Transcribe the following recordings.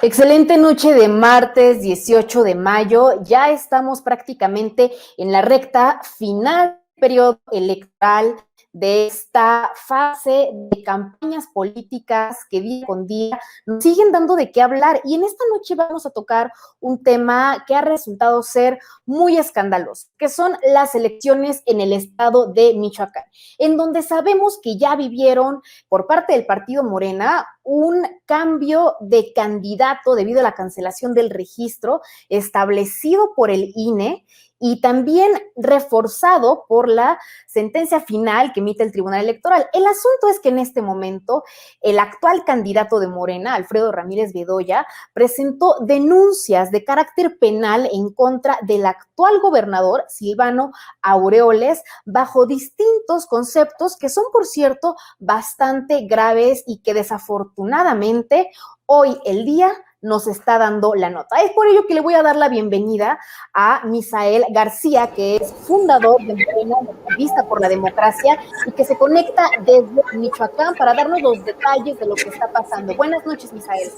Excelente noche de martes 18 de mayo. Ya estamos prácticamente en la recta final del periodo electoral de esta fase de campañas políticas que día con día nos siguen dando de qué hablar. Y en esta noche vamos a tocar un tema que ha resultado ser muy escandaloso, que son las elecciones en el estado de Michoacán, en donde sabemos que ya vivieron por parte del partido Morena un cambio de candidato debido a la cancelación del registro establecido por el INE y también reforzado por la sentencia final que emite el Tribunal Electoral. El asunto es que en este momento el actual candidato de Morena, Alfredo Ramírez Bedoya, presentó denuncias de carácter penal en contra del actual gobernador Silvano Aureoles bajo distintos conceptos que son, por cierto, bastante graves y que desafortunadamente hoy el día nos está dando la nota. Es por ello que le voy a dar la bienvenida a Misael García, que es fundador de Morena, activista por la democracia, y que se conecta desde Michoacán para darnos los detalles de lo que está pasando. Buenas noches, Misael.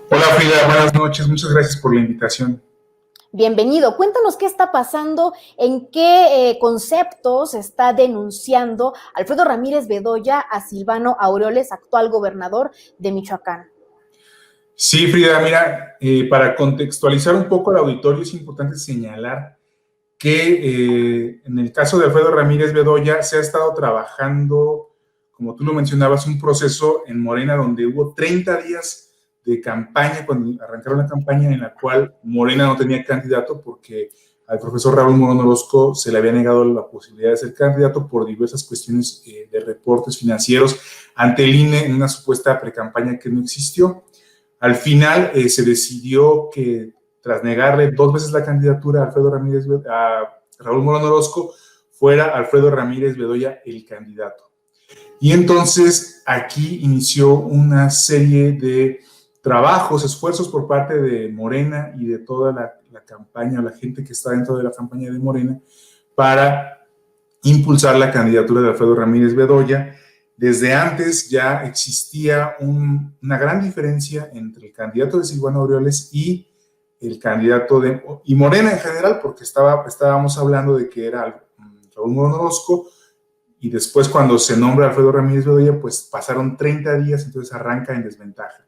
Hola Frida, buenas noches, muchas gracias por la invitación. Bienvenido. Cuéntanos qué está pasando, en qué conceptos está denunciando Alfredo Ramírez Bedoya a Silvano Aureoles, actual gobernador de Michoacán. Sí, Frida, mira, para contextualizar un poco al auditorio es importante señalar que en el caso de Alfredo Ramírez Bedoya se ha estado trabajando, como tú lo mencionabas, un proceso en Morena donde hubo 30 días de campaña, cuando arrancaron la campaña en la cual Morena no tenía candidato porque al profesor Raúl Morón Orozco se le había negado la posibilidad de ser candidato por diversas cuestiones de reportes financieros ante el INE en una supuesta precampaña que no existió. Al final se decidió que tras negarle 2 veces la candidatura a Raúl Morón Orozco, fuera Alfredo Ramírez Bedoya el candidato. Y entonces aquí inició una serie de trabajos, esfuerzos por parte de Morena y de toda la campaña, la gente que está dentro de la campaña de Morena, para impulsar la candidatura de Alfredo Ramírez Bedoya. Desde antes ya existía una gran diferencia entre el candidato de Silvano Aureoles y el candidato y Morena en general, porque estábamos hablando de que era Raúl Morón Orozco, y después cuando se nombra Alfredo Ramírez Bedoya, pues pasaron 30 días, entonces arranca en desventaja.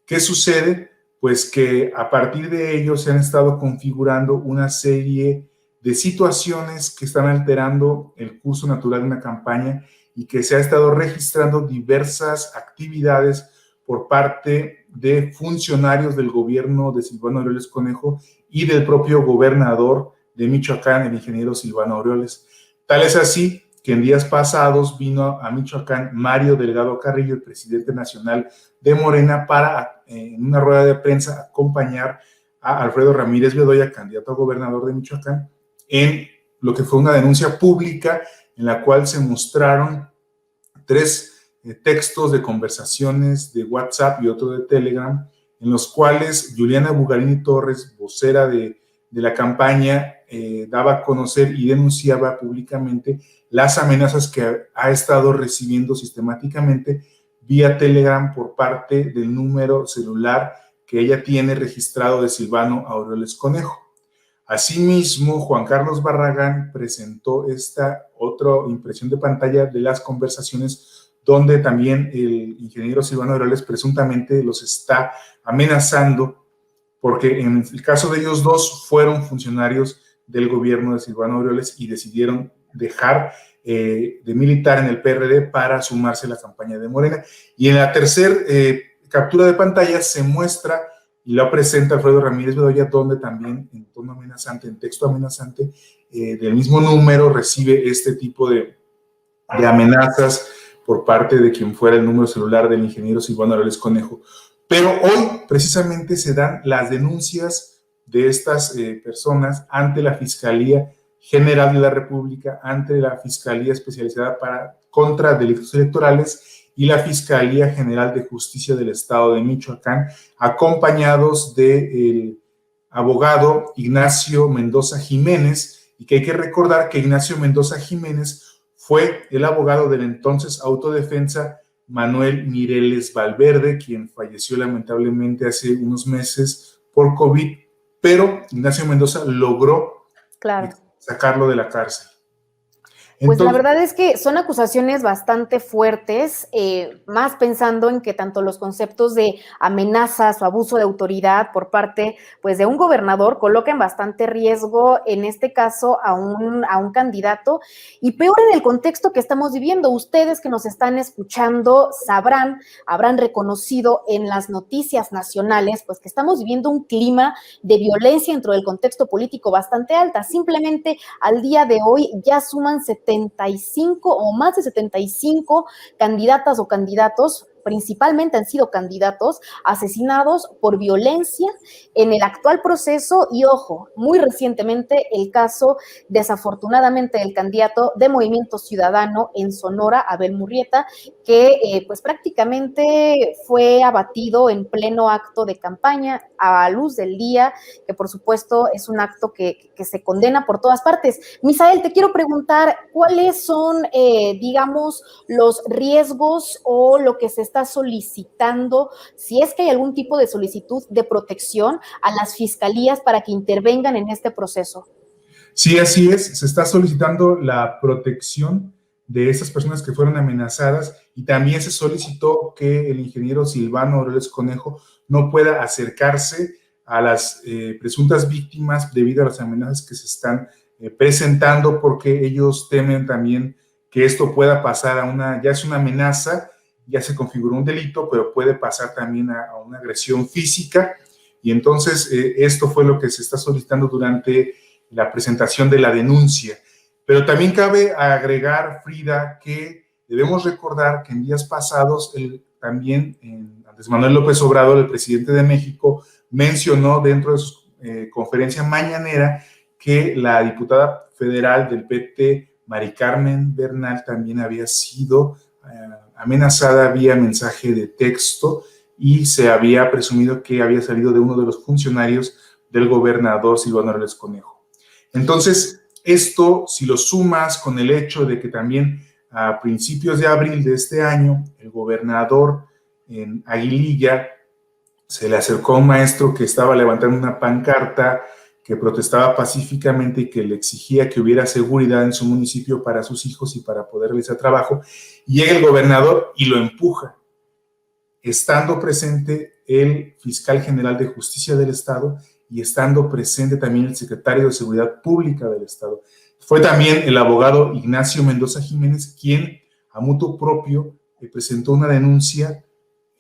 ¿Qué sucede? Pues que a partir de ello se han estado configurando una serie de situaciones que están alterando el curso natural de una campaña y que se ha estado registrando diversas actividades por parte de funcionarios del gobierno de Silvano Aureoles Conejo y del propio gobernador de Michoacán, el ingeniero Silvano Aureoles. Tal es así que en días pasados vino a Michoacán Mario Delgado Carrillo, el presidente nacional de Morena, para en una rueda de prensa acompañar a Alfredo Ramírez Bedoya, candidato a gobernador de Michoacán, en lo que fue una denuncia pública en la cual se mostraron 3 textos de conversaciones de WhatsApp y otro de Telegram, en los cuales Juliana Bugarini Torres, vocera de la campaña, daba a conocer y denunciaba públicamente las amenazas que ha estado recibiendo sistemáticamente vía Telegram por parte del número celular que ella tiene registrado de Silvano Aureoles Conejo. Asimismo, Juan Carlos Barragán presentó esta otra impresión de pantalla de las conversaciones donde también el ingeniero Silvano Aureoles presuntamente los está amenazando, porque en el caso de ellos dos fueron funcionarios del gobierno de Silvano Aureoles y decidieron dejar de militar en el PRD para sumarse a la campaña de Morena. Y en la tercera captura de pantalla se muestra y lo presenta Alfredo Ramírez Bedoya, donde también en tono amenazante, en texto amenazante, del mismo número recibe este tipo de amenazas por parte de quien fuera el número celular del ingeniero Silvano Aureoles Conejo. Pero hoy precisamente se dan las denuncias de estas personas ante la Fiscalía General de la República, ante la Fiscalía Especializada contra Delitos Electorales y la Fiscalía General de Justicia del Estado de Michoacán, acompañados del abogado Ignacio Mendoza Jiménez, y que hay que recordar que Ignacio Mendoza Jiménez fue el abogado del entonces Autodefensa Manuel Mireles Valverde, quien falleció lamentablemente hace unos meses por COVID, pero Ignacio Mendoza logró sacarlo de la cárcel. Pues la verdad es que son acusaciones bastante fuertes, más pensando en que tanto los conceptos de amenazas o abuso de autoridad por parte, pues, de un gobernador colocan bastante riesgo, en este caso, a un candidato, y peor en el contexto que estamos viviendo. Ustedes que nos están escuchando habrán reconocido en las noticias nacionales, pues, que estamos viviendo un clima de violencia dentro del contexto político bastante alta. Simplemente al día de hoy ya suman 75 o más de 75 candidatas o candidatos, principalmente han sido candidatos asesinados por violencia en el actual proceso y, ojo, muy recientemente el caso, desafortunadamente, del candidato de Movimiento Ciudadano en Sonora, Abel Murrieta, que pues prácticamente fue abatido en pleno acto de campaña a luz del día, que por supuesto es un acto que se condena por todas partes. Misael, te quiero preguntar, ¿cuáles son, digamos, los riesgos o lo que se está solicitando, si es que hay algún tipo de solicitud de protección a las fiscalías para que intervengan en este proceso? Sí, así es, se está solicitando la protección de esas personas que fueron amenazadas y también se solicitó que el ingeniero Silvano Aureoles Conejo no pueda acercarse a las presuntas víctimas debido a las amenazas que se están presentando, porque ellos temen también que esto pueda pasar ya es una amenaza, ya se configuró un delito, pero puede pasar también a una agresión física, y entonces esto fue lo que se está solicitando durante la presentación de la denuncia. Pero también cabe agregar, Frida, que debemos recordar que en días pasados también Andrés Manuel López Obrador, el presidente de México, mencionó dentro de su conferencia mañanera que la diputada federal del PT, Mari Carmen Bernal, también había sido amenazada vía mensaje de texto y se había presumido que había salido de uno de los funcionarios del gobernador Silvano Aureoles Conejo. Entonces, esto, si lo sumas con el hecho de que también a principios de abril de este año, el gobernador en Aguililla se le acercó a un maestro que estaba levantando una pancarta que protestaba pacíficamente y que le exigía que hubiera seguridad en su municipio para sus hijos y para poder realizar trabajo, y llega el gobernador y lo empuja, estando presente el fiscal general de justicia del estado y estando presente también el secretario de Seguridad Pública del estado. Fue también el abogado Ignacio Mendoza Jiménez quien, a mutuo propio, presentó una denuncia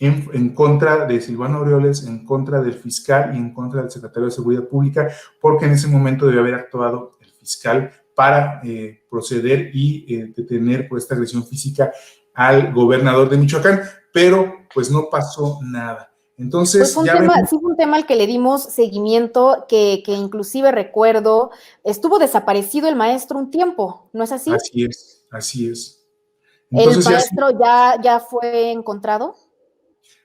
en contra de Silvano Aureoles, en contra del fiscal y en contra del secretario de Seguridad Pública, porque en ese momento debe haber actuado el fiscal para proceder y detener por esta agresión física al gobernador de Michoacán, pero pues no pasó nada. Entonces, pues sí fue un tema al que le dimos seguimiento, que inclusive recuerdo, estuvo desaparecido el maestro un tiempo, ¿no es así? Así es, así es. Entonces, ¿el maestro ya fue encontrado?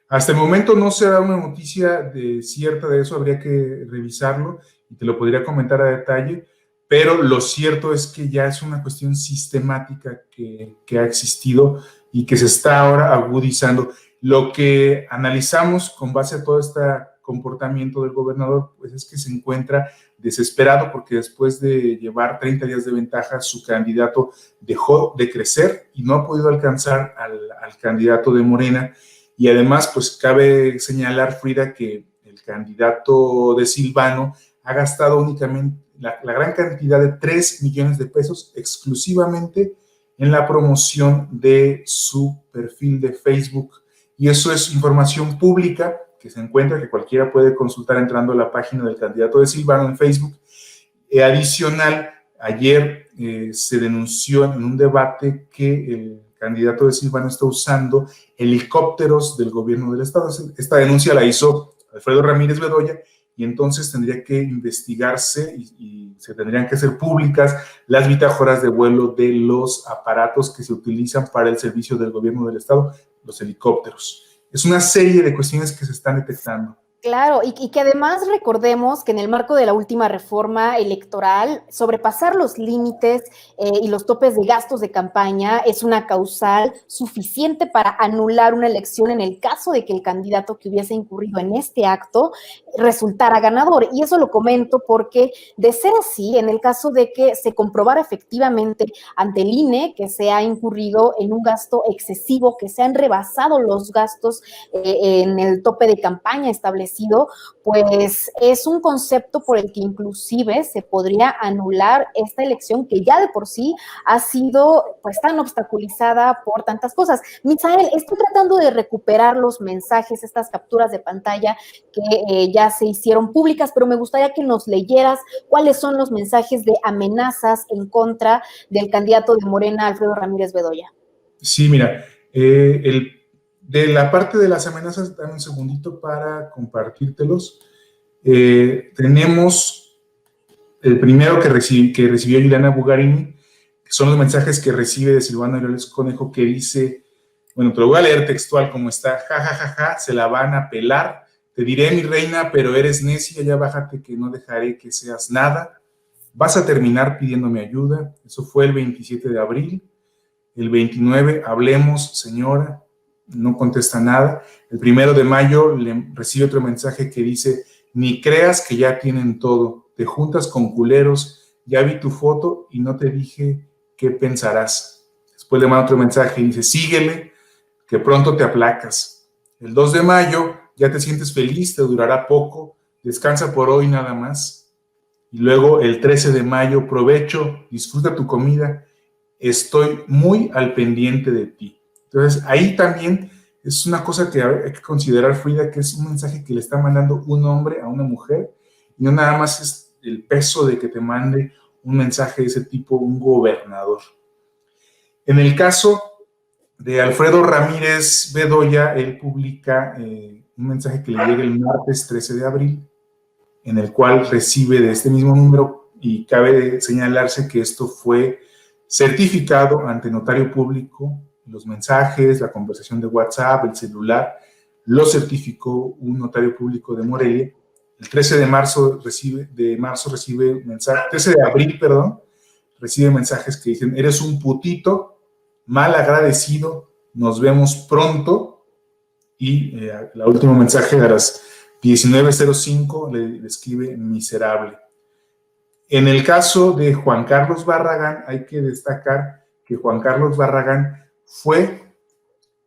Hasta el momento no se da una noticia cierta de eso, habría que revisarlo y te lo podría comentar a detalle, pero lo cierto es que ya es una cuestión sistemática que ha existido y que se está ahora agudizando. Lo que analizamos con base a todo este comportamiento del gobernador, pues es que se encuentra desesperado porque después de llevar 30 días de ventaja, su candidato dejó de crecer y no ha podido alcanzar al candidato de Morena. Y además, pues cabe señalar, Frida, que el candidato de Silvano ha gastado únicamente la gran cantidad de 3 millones de pesos exclusivamente en la promoción de su perfil de Facebook. Y eso es información pública que se encuentra, que cualquiera puede consultar entrando a la página del candidato de Silvano en Facebook. Adicional, ayer se denunció en un debate que el candidato de Silvano está usando helicópteros del gobierno del estado. Esta denuncia la hizo Alfredo Ramírez Bedoya y entonces tendría que investigarse y se tendrían que hacer públicas las bitácoras de vuelo de los aparatos que se utilizan para el servicio del gobierno del estado, los helicópteros. Es una serie de cuestiones que se están detectando. Claro, y que además recordemos que en el marco de la última reforma electoral, sobrepasar los límites y los topes de gastos de campaña es una causal suficiente para anular una elección en el caso de que el candidato que hubiese incurrido en este acto resultara ganador. Y eso lo comento porque, de ser así, en el caso de que se comprobara efectivamente ante el INE que se ha incurrido en un gasto excesivo, que se han rebasado los gastos en el tope de campaña establecido, pues es un concepto por el que inclusive se podría anular esta elección que ya de por sí ha sido pues tan obstaculizada por tantas cosas. Misael, estoy tratando de recuperar los mensajes, estas capturas de pantalla que ya se hicieron públicas, pero me gustaría que nos leyeras cuáles son los mensajes de amenazas en contra del candidato de Morena, Alfredo Ramírez Bedoya. Sí, mira, de la parte de las amenazas, dame un segundito para compartírtelos. Tenemos el primero que recibió Juliana Bugarini, que son los mensajes que recibe de Silvano Aureoles Conejo, que dice, bueno, te lo voy a leer textual como está: ja, ja, ja, ja, se la van a pelar, te diré mi reina, pero eres necia, ya bájate que no dejaré que seas nada, vas a terminar pidiéndome ayuda. Eso fue el 27 de abril. El 29, hablemos, señora, no contesta nada. El 1 de mayo recibe otro mensaje que dice, ni creas que ya tienen todo, te juntas con culeros, ya vi tu foto y no te dije qué pensarás. Después le manda otro mensaje y dice, síguele, que pronto te aplacas. El 2 de mayo, ya te sientes feliz, te durará poco, descansa por hoy nada más. Y luego el 13 de mayo, provecho, disfruta tu comida, estoy muy al pendiente de ti. Entonces, ahí también es una cosa que hay que considerar, Frida, que es un mensaje que le está mandando un hombre a una mujer, y no nada más es el peso de que te mande un mensaje de ese tipo un gobernador. En el caso de Alfredo Ramírez Bedoya, él publica un mensaje que le llega el martes 13 de abril, en el cual recibe de este mismo número, y cabe señalarse que esto fue certificado ante notario público. Los mensajes, la conversación de WhatsApp, el celular, lo certificó un notario público de Morelia. El 13 de marzo recibe mensaje, 13 de abril, perdón, recibe mensajes que dicen, eres un putito, mal agradecido, nos vemos pronto. Y el último mensaje a las 19:05 le escribe miserable. En el caso de Juan Carlos Barragán, hay que destacar que Juan Carlos Barragán fue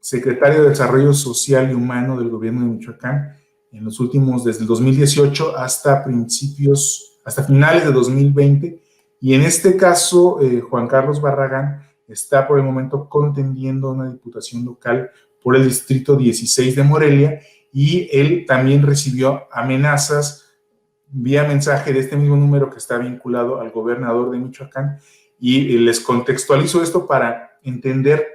secretario de Desarrollo Social y Humano del gobierno de Michoacán en los últimos, desde el 2018 hasta finales de 2020, y en este caso Juan Carlos Barragán está por el momento contendiendo una diputación local por el distrito 16 de Morelia, y él también recibió amenazas vía mensaje de este mismo número que está vinculado al gobernador de Michoacán, y les contextualizo esto para entender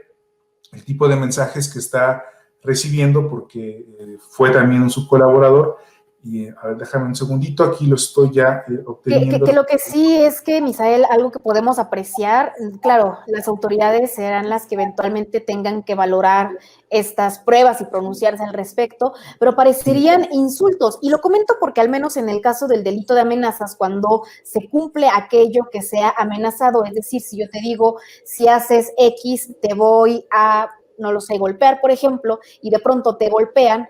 el tipo de mensajes que está recibiendo, porque fue también su colaborador. Y a ver, déjame un segundito, aquí lo estoy ya obteniendo. Que lo que sí es que, Misael, algo que podemos apreciar, claro, las autoridades serán las que eventualmente tengan que valorar estas pruebas y pronunciarse al respecto, pero parecerían insultos. Y lo comento porque al menos en el caso del delito de amenazas, cuando se cumple aquello que sea amenazado, es decir, si yo te digo, si haces X, te voy a, no lo sé, golpear, por ejemplo, y de pronto te golpean,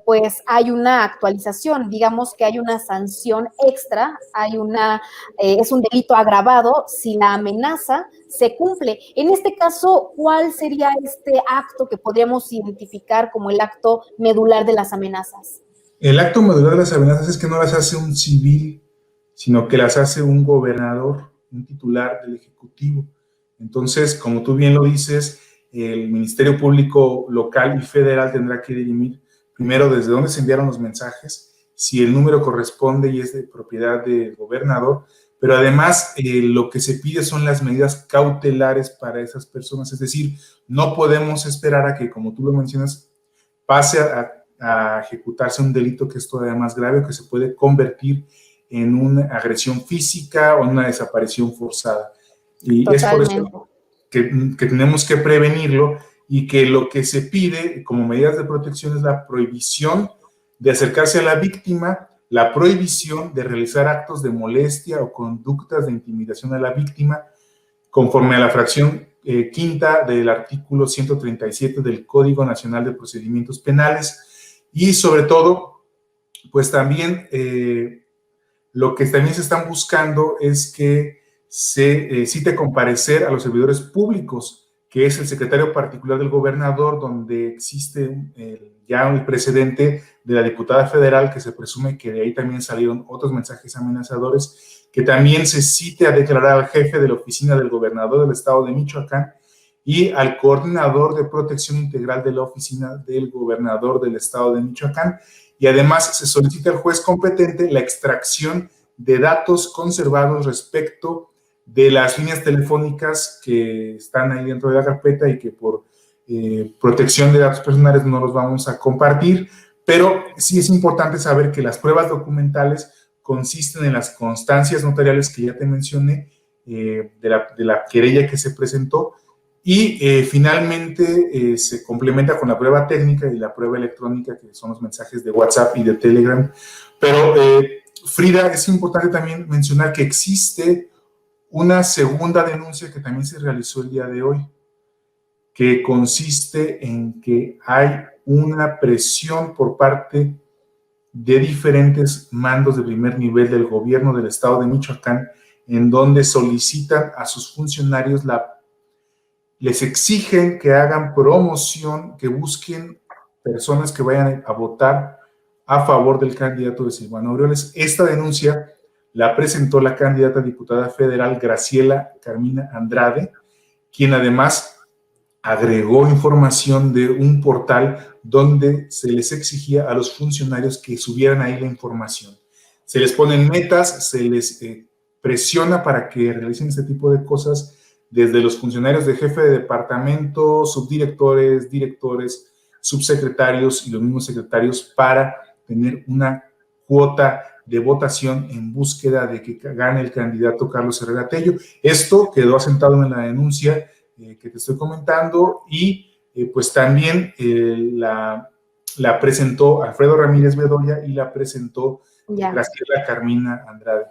pues hay una actualización, digamos que hay una sanción extra, es un delito agravado si la amenaza se cumple. En este caso, ¿cuál sería este acto que podríamos identificar como el acto medular de las amenazas? El acto medular de las amenazas es que no las hace un civil, sino que las hace un gobernador, un titular del Ejecutivo. Entonces, como tú bien lo dices, el Ministerio Público local y federal tendrá que dirimir primero desde dónde se enviaron los mensajes, si el número corresponde y es de propiedad del gobernador, pero además lo que se pide son las medidas cautelares para esas personas, es decir, no podemos esperar a que, como tú lo mencionas, pase a ejecutarse un delito que es todavía más grave o que se puede convertir en una agresión física o en una desaparición forzada. Y totalmente. Es por eso que tenemos que prevenirlo, y que lo que se pide como medidas de protección es la prohibición de acercarse a la víctima, la prohibición de realizar actos de molestia o conductas de intimidación a la víctima, conforme a la fracción quinta del artículo 137 del Código Nacional de Procedimientos Penales, y sobre todo, pues también lo que también se están buscando es que se cite comparecer a los servidores públicos, que es el secretario particular del gobernador, donde existe ya un precedente de la diputada federal, que se presume que de ahí también salieron otros mensajes amenazadores, que también se cite a declarar al jefe de la oficina del gobernador del estado de Michoacán y al coordinador de protección integral de la oficina del gobernador del estado de Michoacán, y además se solicita al juez competente la extracción de datos conservados respecto de las líneas telefónicas que están ahí dentro de la carpeta y que por protección de datos personales no los vamos a compartir, pero sí es importante saber que las pruebas documentales consisten en las constancias notariales que ya te mencioné, de la querella que se presentó, y finalmente se complementa con la prueba técnica y la prueba electrónica, que son los mensajes de WhatsApp y de Telegram. Pero Frida, es importante también mencionar que existe una segunda denuncia que también se realizó el día de hoy, que consiste en que hay una presión por parte de diferentes mandos de primer nivel del gobierno del estado de Michoacán, en donde solicitan a sus funcionarios, les exigen que hagan promoción, que busquen personas que vayan a votar a favor del candidato de Silvano Aureoles. Esta denuncia la presentó la candidata a diputada federal Graciela Carmina Andrade, quien además agregó información de un portal donde se les exigía a los funcionarios que subieran ahí la información. Se les ponen metas, se les presiona para que realicen este tipo de cosas, desde los funcionarios de jefe de departamento, subdirectores, directores, subsecretarios y los mismos secretarios, para tener una cuota de votación en búsqueda de que gane el candidato Carlos Herrera Tello. Esto quedó asentado en la denuncia que te estoy comentando, y pues también la presentó Alfredo Ramírez Bedoya y la presentó Graciela Carmina Andrade.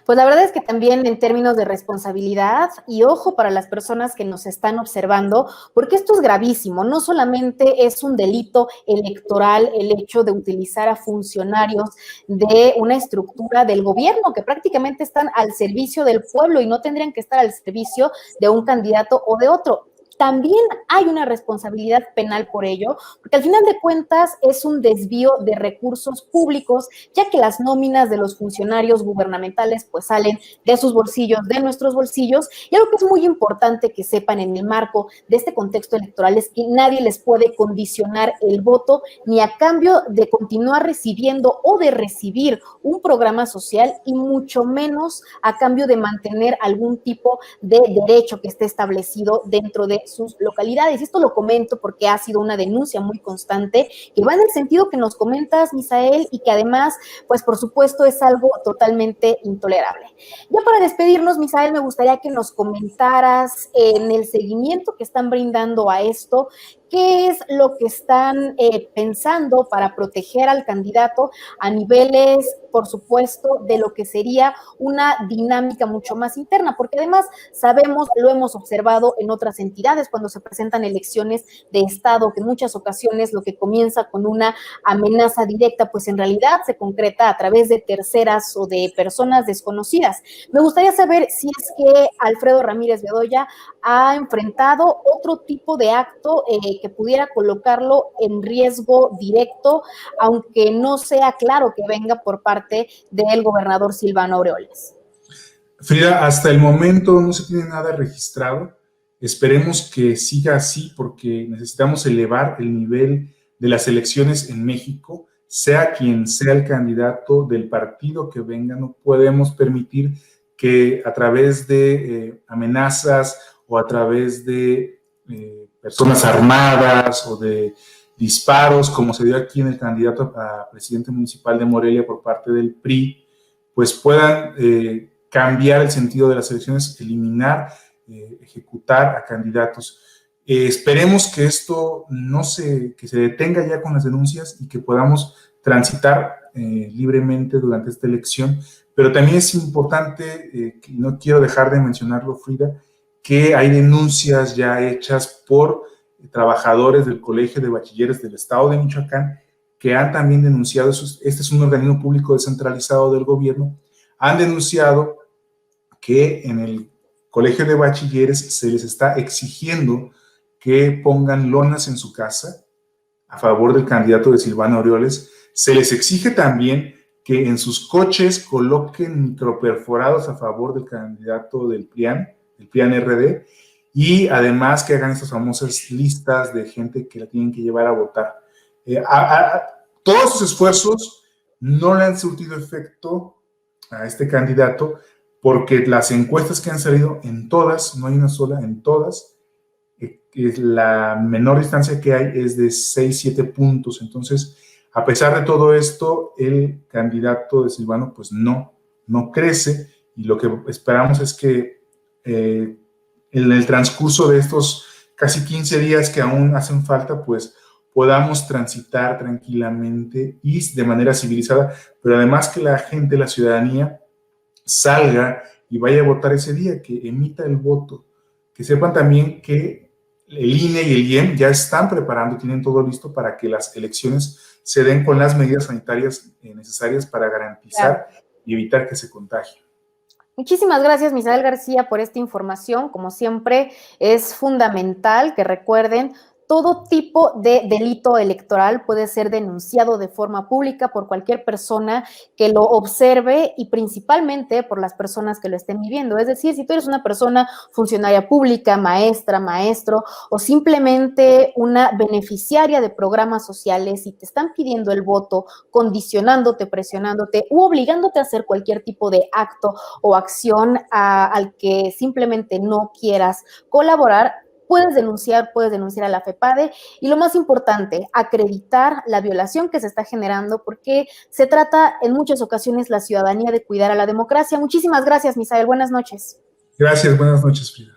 Pues la verdad es que también en términos de responsabilidad, y ojo para las personas que nos están observando, porque esto es gravísimo, no solamente es un delito electoral el hecho de utilizar a funcionarios de una estructura del gobierno que prácticamente están al servicio del pueblo y no tendrían que estar al servicio de un candidato o de otro. También hay una responsabilidad penal por ello, porque al final de cuentas es un desvío de recursos públicos, ya que las nóminas de los funcionarios gubernamentales pues salen de sus bolsillos, de nuestros bolsillos, y algo que es muy importante que sepan en el marco de este contexto electoral es que nadie les puede condicionar el voto, ni a cambio de continuar recibiendo o de recibir un programa social, y mucho menos a cambio de mantener algún tipo de derecho que esté establecido dentro de sus localidades. Esto lo comento porque ha sido una denuncia muy constante que va en el sentido que nos comentas, Misael, y que además, pues por supuesto, es algo totalmente intolerable. Ya para despedirnos, Misael, me gustaría que nos comentaras en el seguimiento que están brindando a esto, ¿qué es lo que están pensando para proteger al candidato a niveles, por supuesto, de lo que sería una dinámica mucho más interna? Porque además sabemos, lo hemos observado en otras entidades cuando se presentan elecciones de Estado, que en muchas ocasiones lo que comienza con una amenaza directa, pues en realidad se concreta a través de terceras o de personas desconocidas. Me gustaría saber si es que Alfredo Ramírez Bedoya ha enfrentado otro tipo de acto que pudiera colocarlo en riesgo directo, aunque no sea claro que venga por parte del gobernador Silvano Aureoles. Frida, hasta el momento no se tiene nada registrado. Esperemos que siga así, porque necesitamos elevar el nivel de las elecciones en México, sea quien sea el candidato del partido que venga. No podemos permitir que a través de amenazas o a través de personas armadas o de disparos, como se dio aquí en el candidato a presidente municipal de Morelia por parte del PRI, pues puedan cambiar el sentido de las elecciones, eliminar, ejecutar a candidatos. Esperemos que esto que se detenga ya con las denuncias y que podamos transitar libremente durante esta elección. Pero también es importante, que no quiero dejar de mencionarlo, Frida, que hay denuncias ya hechas por trabajadores del Colegio de Bachilleres del Estado de Michoacán que han también denunciado, este es un organismo público descentralizado del gobierno, han denunciado que en el Colegio de Bachilleres se les está exigiendo que pongan lonas en su casa a favor del candidato de Silvano Aureoles. Se les exige también que en sus coches coloquen microperforados a favor del candidato del PRIAN RD, y además que hagan estas famosas listas de gente que la tienen que llevar a votar. Todos sus esfuerzos no le han surtido efecto a este candidato, porque las encuestas que han salido, en todas, no hay una sola, en todas, la menor distancia que hay es de 6-7 puntos. Entonces, a pesar de todo esto, el candidato de Silvano pues no crece, y lo que esperamos es que en el transcurso de estos casi 15 días que aún hacen falta, pues podamos transitar tranquilamente y de manera civilizada, pero además que la gente, la ciudadanía, salga y vaya a votar ese día, que emita el voto. Que sepan también que el INE y el IEM ya están preparando, tienen todo listo para que las elecciones se den con las medidas sanitarias necesarias para garantizar y evitar que se contagien. Muchísimas gracias, Misael García, por esta información. Como siempre, es fundamental que recuerden: todo tipo de delito electoral puede ser denunciado de forma pública por cualquier persona que lo observe, y principalmente por las personas que lo estén viviendo. Es decir, si tú eres una persona funcionaria pública, maestra, maestro, o simplemente una beneficiaria de programas sociales y te están pidiendo el voto, condicionándote, presionándote u obligándote a hacer cualquier tipo de acto o acción al que simplemente no quieras colaborar, puedes denunciar a la FEPADE, y lo más importante, acreditar la violación que se está generando, porque se trata en muchas ocasiones la ciudadanía de cuidar a la democracia. Muchísimas gracias, Misael. Buenas noches. Gracias, buenas noches, Frida.